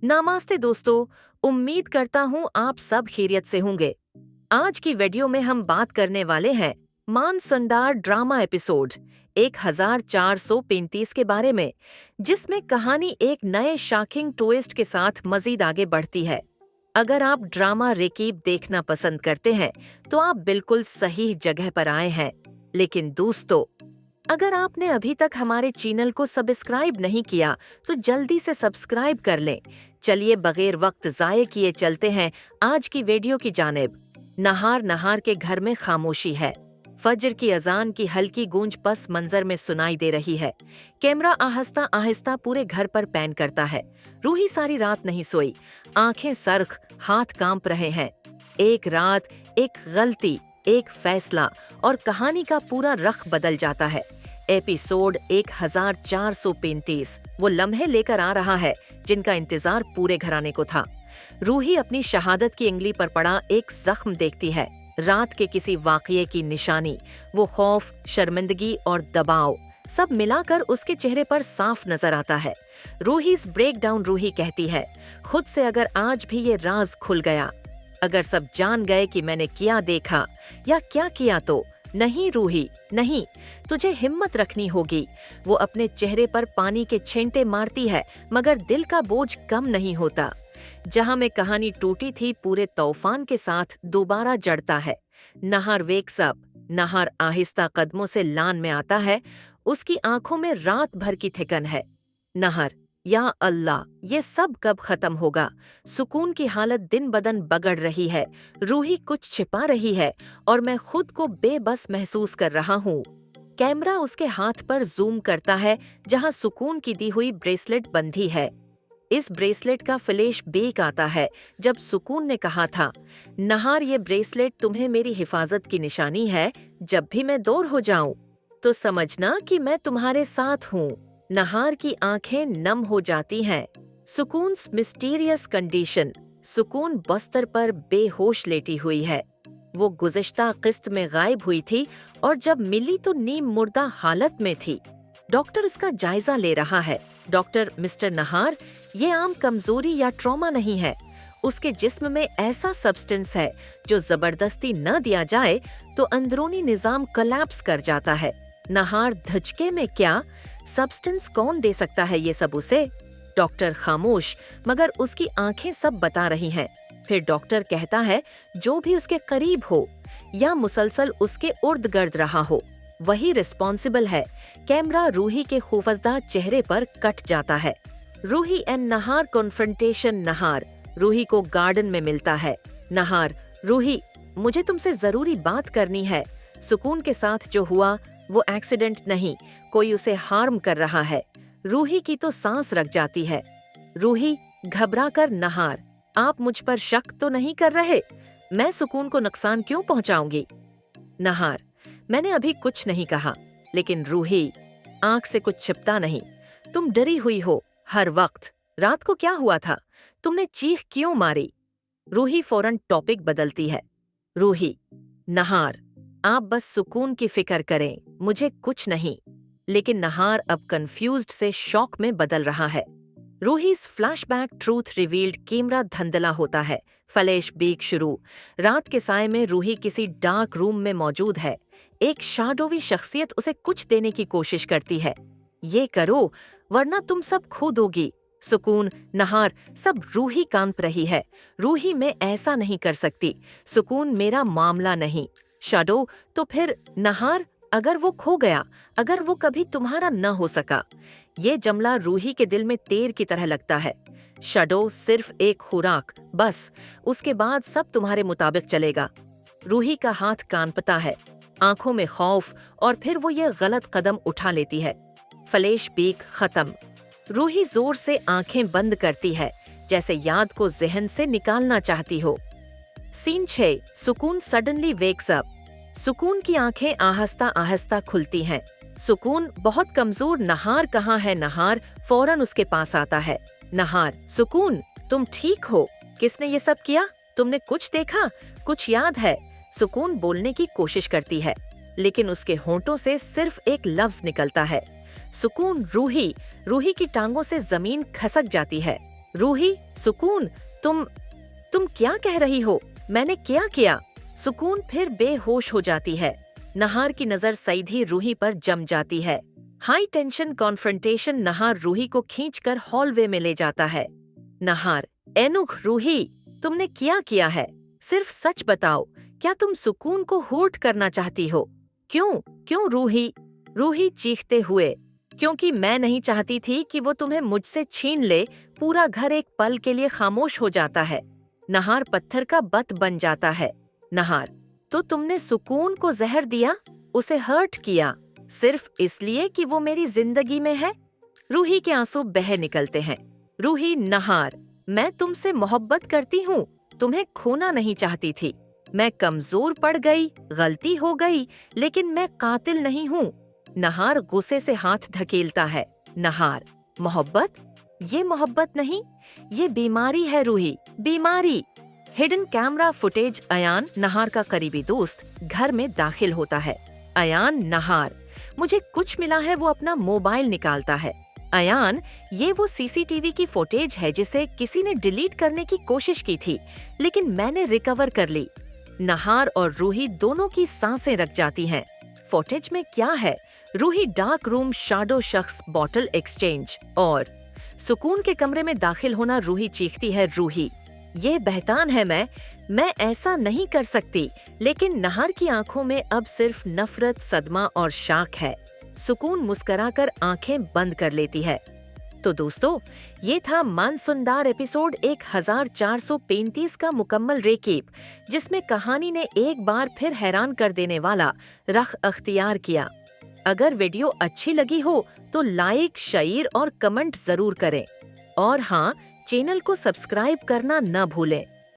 नमस्ते दोस्तों, उम्मीद करता हूँ आप सब खैरियत से होंगे। आज की वीडियो में हम बात करने वाले हैं मानसंडार ड्रामा एपिसोड 1435 के बारे में, जिसमें कहानी एक नए शॉकिंग ट्विस्ट के साथ मजीद आगे बढ़ती है। अगर आप ड्रामा रेकीप देखना पसंद करते हैं तो आप बिल्कुल सही जगह पर आए हैं। लेकिन दोस्तों, अगर आपने अभी तक हमारे चैनल को सब्सक्राइब नहीं किया तो जल्दी से सब्सक्राइब कर लें। चलिए बगैर वक्त जाये किए चलते हैं आज की वीडियो की जानिब। नहार के घर में खामोशी है। फजर की अजान की हल्की गूंज पस मंजर में सुनाई दे रही है। कैमरा आहिस्ता आहिस्ता पूरे घर पर पैन करता है। रूही सारी रात नहीं सोई, आंखें सरख, हाथ कांप रहे हैं। एक रात, एक गलती, एक फैसला और कहानी का पूरा रख बदल जाता है। एपिसोड 1435 वो लम्हे लेकर आ रहा है जिनका इंतजार पूरे घराने को था। रूही अपनी शहादत की इंगली पर पड़ा एक जख्म देखती है। रात के किसी वाकये की निशानी, वो खौफ, शर्मिंदगी और दबाव सब मिलाकर उसके चेहरे पर साफ नजर आता है। रूही's ब्रेकडाउन। रूही कहती है खुद से, अगर आज भी ये राज खुल गया, अगर सब जान गए कि मैंने क्या देखा या क्या किया तो नहीं रूही, नहीं, तुझे हिम्मत रखनी होगी। वो अपने चेहरे पर पानी के छींटे मारती है मगर दिल का बोझ कम नहीं होता। जहां में कहानी टूटी थी पूरे तूफान के साथ दोबारा जड़ता है। नहार वेक्स अप। नहार आहिस्ता कदमों से लान में आता है। उसकी आंखों में रात भर की थिकन है। नहर, या अल्लाह, ये सब कब खत्म होगा? सुकून की हालत दिन बदन बगड़ रही है। रूही कुछ छिपा रही है और मैं खुद को बेबस महसूस कर रहा हूँ। कैमरा उसके हाथ पर जूम करता है जहाँ सुकून की दी हुई ब्रेसलेट बंधी है। इस ब्रेसलेट का फ्लैश बैक आता है जब सुकून ने कहा था, नहार, ये ब्रेसलेट तुम्हें मेरी हिफाजत की निशानी है। जब भी मैं दूर हो जाऊं तो समझना कि मैं तुम्हारे साथ हूँ। नहार की आंखें नम हो जाती हैं। सुकून्स मिस्टीरियस कंडीशन। सुकून बस्तर पर बेहोश लेटी हुई है। वो गुज़िश्ता किस्त में गायब हुई थी और जब मिली तो नीम मुर्दा हालत में थी। डॉक्टर इसका जायजा ले रहा है। डॉक्टर, मिस्टर नहार, ये आम कमजोरी या ट्रॉमा नहीं है। उसके जिस्म में ऐसा सब्सटेंस है जो जबरदस्ती न दिया जाए तो अंदरूनी निजाम कोलैप्स कर जाता है। नहार धचके में क्या? सब्सटेंस कौन दे सकता है ये सब उसे? डॉक्टर खामोश, मगर उसकी आंखें सब बता रही हैं। फिर डॉक्टर कहता है जो भी उसके करीब हो या मुसलसल उसके उर्द गर्द रहा हो, वही रिस्पॉन्सिबल है। कैमरा रूही के खौफजदा चेहरे पर कट जाता है। Ruhi and Nahar confrontation. नहार रूही को गार्डन में मिलता है। नहार, रूही, मुझे तुमसे जरूरी बात करनी है। सुकून के साथ जो हुआ वो एक्सीडेंट नहीं, कोई उसे हार्म कर रहा है। रूही की तो सांस रख जाती है। रूही घबरा कर, नहार, आप मुझ पर शक तो नहीं कर रहे? मैं सुकून को नुकसान क्यों पहुंचाऊंगी? नहार, मैंने अभी कुछ नहीं कहा। लेकिन रूही, आंख से कुछ छिपता नहीं। तुम डरी हुई हो हर वक्त। रात को क्या हुआ था? तुमने चीख क्यों मारी? रूही फौरन टॉपिक बदलती है। रूही, नहार, आप बस सुकून की फिक्र करें, मुझे कुछ नहीं। लेकिन नहार अब कंफ्यूज्ड से शॉक में बदल रहा है। रूही's फ्लैशबैक ट्रूथ रिवील्ड। कैमरा धंधला होता है। फ्लैश बैक शुरू। रात के साए में रूही किसी डार्क रूम में मौजूद है। एक शाडोवी शख्सियत उसे कुछ देने की कोशिश करती है। ये करो वरना तुम सब खो दोगी। सुकून, नहार, सब रूही कांप रही है। रूही, मैं ऐसा नहीं कर सकती। सुकून, मेरा मामला नहीं। शैडो, तो फिर नहार, अगर वो खो गया, अगर वो कभी तुम्हारा न हो सका? ये जमला रूही के दिल में तेर की तरह लगता है। शैडो, सिर्फ एक खुराक, बस, उसके बाद सब तुम्हारे मुताबिक चलेगा। रूही का हाथ कांपता है, आंखों में खौफ, और फिर वो ये गलत कदम उठा लेती है। फ्लैश बैक खत्म। रूही जोर से आंखें बंद करती है, जैसे याद को जहन से निकालना चाहती हो। सीन 6। सुकून सडनली वेक्स अप। सुकून की आंखें आहिस्ता आहिस्ता खुलती हैं। सुकून, बहुत कमजोर, नहार कहाँ है? नहार फौरन उसके पास आता है। नहार, सुकून, तुम ठीक हो? किसने ये सब किया? तुमने कुछ देखा? कुछ याद है? सुकून बोलने की कोशिश करती है, लेकिन उसके होंठों से सिर्फ एक लफ्ज निकलता है। सुकून, रूही। रूही की टांगों से जमीन खसक जाती है। रूही, सुकून, तुम क्या कह रही हो? मैंने क्या किया? सुकून फिर बेहोश हो जाती है। नहार की नजर सीधी रूही पर जम जाती है। हाई टेंशन कॉन्फ्रंटेशन नहार रूही को खींचकर हॉलवे में ले जाता है। नहार, एनुख रूही, तुमने क्या किया है? सिर्फ सच बताओ, क्या तुम सुकून को हर्ट करना चाहती हो? क्यों रूही? रूही चीखते हुए, क्योंकि मैं नहीं चाहती थी कि वो तुम्हें मुझसे छीन ले। पूरा घर एक पल के लिए खामोश हो जाता है। नहार पत्थर का बत बन जाता है। नहार, तो तुमने सुकून को जहर दिया, उसे हर्ट किया, सिर्फ इसलिए कि वो मेरी जिंदगी में है? रूही के आंसू बह निकलते हैं। रूही, नहार, मैं तुमसे मोहब्बत करती हूँ, तुम्हें खोना नहीं चाहती थी। मैं कमजोर पड़ गई, गलती हो गई, लेकिन मैं कातिल नहीं हूँ। नहार गुस्से से हाथ धकेलता है। नहार, मोहब्बत? ये मोहब्बत नहीं, ये बीमारी है रूही, बीमारी। Hidden camera footage. अयान, नहार का करीबी दोस्त, घर में दाखिल होता है। अयान, नहार, मुझे कुछ मिला है। वो अपना मोबाइल निकालता है। अयान, ये वो सीसीटीवी की फुटेज है जिसे किसी ने डिलीट करने की कोशिश की थी, लेकिन मैंने रिकवर कर ली। नहार और रूही दोनों की सांसें रख जाती हैं। फुटेज में क्या है? रूही डार्क रूम, शैडो शख्स, बॉटल एक्सचेंज और सुकून के कमरे में दाखिल होना। रूही चीखती है, रूही, ये बहतान है, मैं ऐसा नहीं कर सकती। लेकिन नहार की आंखों में अब सिर्फ नफरत, सदमा और शाक है। सुकून मुस्कुराकर आंखें बंद कर लेती है। तो दोस्तों, ये था मानसुंदार एपिसोड 1435 का मुकम्मल रेकीप, जिसमें कहानी ने एक बार फिर हैरान कर देने वाला रख अख्तियार किया। अगर वीडियो अच्छी लगी हो तो लाइक, शेयर और कमेंट जरूर करें। और हाँ, चैनल को सब्सक्राइब करना न भूलें।